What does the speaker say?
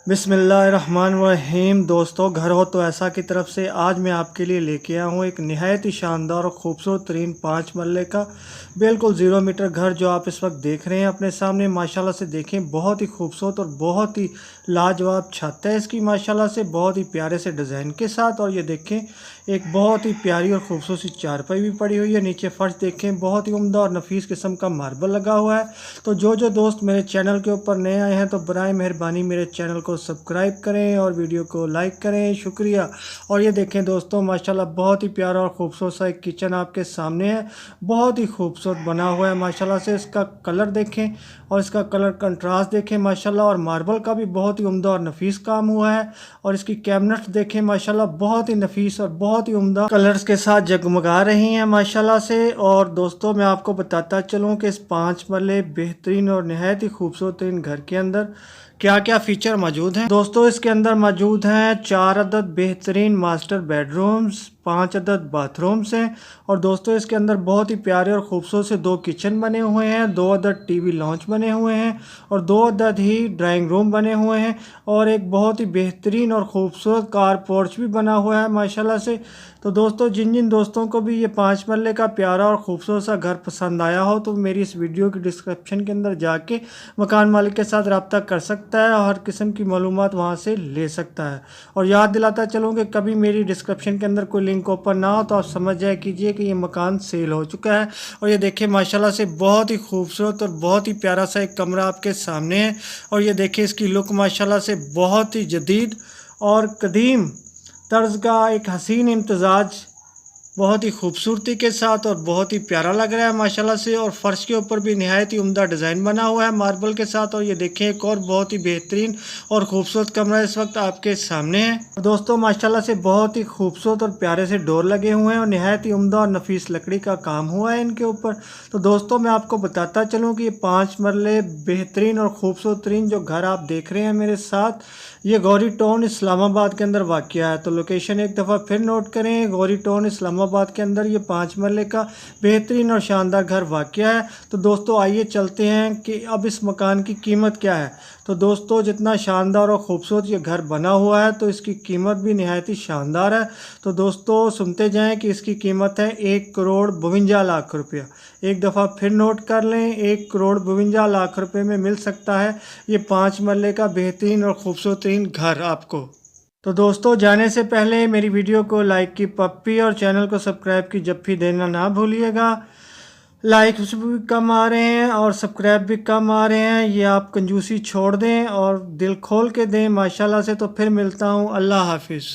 बिस्मिल्लाहिर्रहमानिर्रहीम। दोस्तों, घर हो तो ऐसा की तरफ से आज मैं आपके लिए लेके आया हूँ एक नहायत ही शानदार और ख़ूबसूरत तरीन 5 मरले का बिल्कुल 0 मीटर घर जो आप इस वक्त देख रहे हैं अपने सामने। माशाल्लाह से देखें, बहुत ही खूबसूरत और बहुत ही लाजवाब छत है इसकी माशाल्लाह से, बहुत ही प्यारे से डिज़ाइन के साथ। और ये देखें, एक बहुत ही प्यारी और ख़ूबसूरत सी चारपाई भी पड़ी हुई है। नीचे फर्श देखें, बहुत ही उम्दा और नफीस किस्म का मार्बल लगा हुआ है। तो जो दोस्त मेरे चैनल के ऊपर नए आए हैं तो बराए मेहरबानी मेरे चैनल को सब्सक्राइब करें और वीडियो को लाइक करें, शुक्रिया। और ये देखें दोस्तों, माशाल्लाह बहुत ही प्यारा और ख़ूबसूरत सा एक किचन आपके सामने है, बहुत ही खूबसूरत बना हुआ है माशाल्लाह से। इसका कलर देखें और इसका कलर कंट्रास्ट देखें माशाल्लाह, और मार्बल का भी बहुत ही उम्दा और नफीस काम हुआ है। और इसकी कैबिनेट देखें माशाल्लाह, बहुत ही नफीस और बहुत ही उम्दा कलर्स के साथ जगमगा रही हैं माशाल्लाह से। और दोस्तों, मैं आपको बताता चलूँ कि इस 5 मरले बेहतरीन और नहायत ही खूबसूरत घर के अंदर क्या क्या फ़ीचर मौजूद हैं। दोस्तों, इसके अंदर मौजूद हैं 4 अदद बेहतरीन मास्टर बेडरूम्स, 5 अदद बाथरूम्स हैं। और दोस्तों, इसके अंदर बहुत ही प्यारे और ख़ूबसूरत से 2 किचन बने हुए हैं, 2 अदद टीवी लॉन्च बने हुए हैं और 2 अदद ही ड्राइंग रूम बने हुए हैं। और एक बहुत ही बेहतरीन और ख़ूबसूरत कार पोर्च भी बना हुआ है माशाल्लाह से। तो दोस्तों, जिन दोस्तों को भी ये 5 मरले का प्यारा और ख़ूबसूरत सा घर पसंद आया हो तो मेरी इस वीडियो की डिस्क्रिप्शन के अंदर जाके मकान मालिक के साथ रब्ता कर सकता है और हर किस्म की मालूमात वहाँ से ले सकता है। और याद दिलाता चलूँ कि कभी मेरी डिस्क्रिप्शन के अंदर कोई लिंक ओपन ना हो तो आप समझ जाए कीजिए कि ये मकान सेल हो चुका है। और ये देखिए माशाल्लाह से बहुत ही खूबसूरत और बहुत ही प्यारा सा एक कमरा आपके सामने है। और ये देखिए, इसकी लुक माशाल्लाह से बहुत ही जदीद और कदीम तर्ज का एक हसीन इम्तजाज, बहुत ही खूबसूरती के साथ और बहुत ही प्यारा लग रहा है माशाल्लाह से। और फर्श के ऊपर भी नहायत ही उम्दा डिज़ाइन बना हुआ है मार्बल के साथ। और ये देखें, एक और बहुत ही बेहतरीन और ख़ूबसूरत कमरा इस वक्त आपके सामने है। दोस्तों, माशाल्लाह से बहुत ही खूबसूरत और प्यारे से डोर लगे हुए हैं और नहायत ही उम्दा और नफीस लकड़ी का काम हुआ है इनके ऊपर। तो दोस्तों, मैं आपको बताता चलूँ कि ये 5 मरले बेहतरीन और ख़ूबसूरत तरीन जो घर आप देख रहे हैं मेरे साथ, ये गौरी टाउन इस्लामाबाद के अंदर वाक़या है। तो लोकेशन एक दफ़ा फिर नोट करें, गौरी टाउन इस्लामाबाद के अंदर ये 5 मरले का बेहतरीन और शानदार घर वाक़या है। तो दोस्तों, आइए चलते हैं कि अब इस मकान की कीमत क्या है। तो दोस्तों, जितना शानदार और ख़ूबसूरत ये घर बना हुआ है तो इसकी कीमत भी नहायत ही शानदार है। तो दोस्तों, सुनते जाएं कि इसकी कीमत है 1,52,00,000 रुपया। एक दफ़ा फिर नोट कर लें, 1,52,00,000 रुपये में मिल सकता है ये 5 मरले का बेहतरीन और ख़ूबसूरत घर आपको। तो दोस्तों, जाने से पहले मेरी वीडियो को लाइक की पप्पी और चैनल को सब्सक्राइब की जप्फी देना ना भूलिएगा। लाइक्स भी कम आ रहे हैं और सब्सक्राइब भी कम आ रहे हैं, ये आप कंजूसी छोड़ दें और दिल खोल के दें माशाल्लाह से। तो फिर मिलता हूँ, अल्लाह हाफिज़।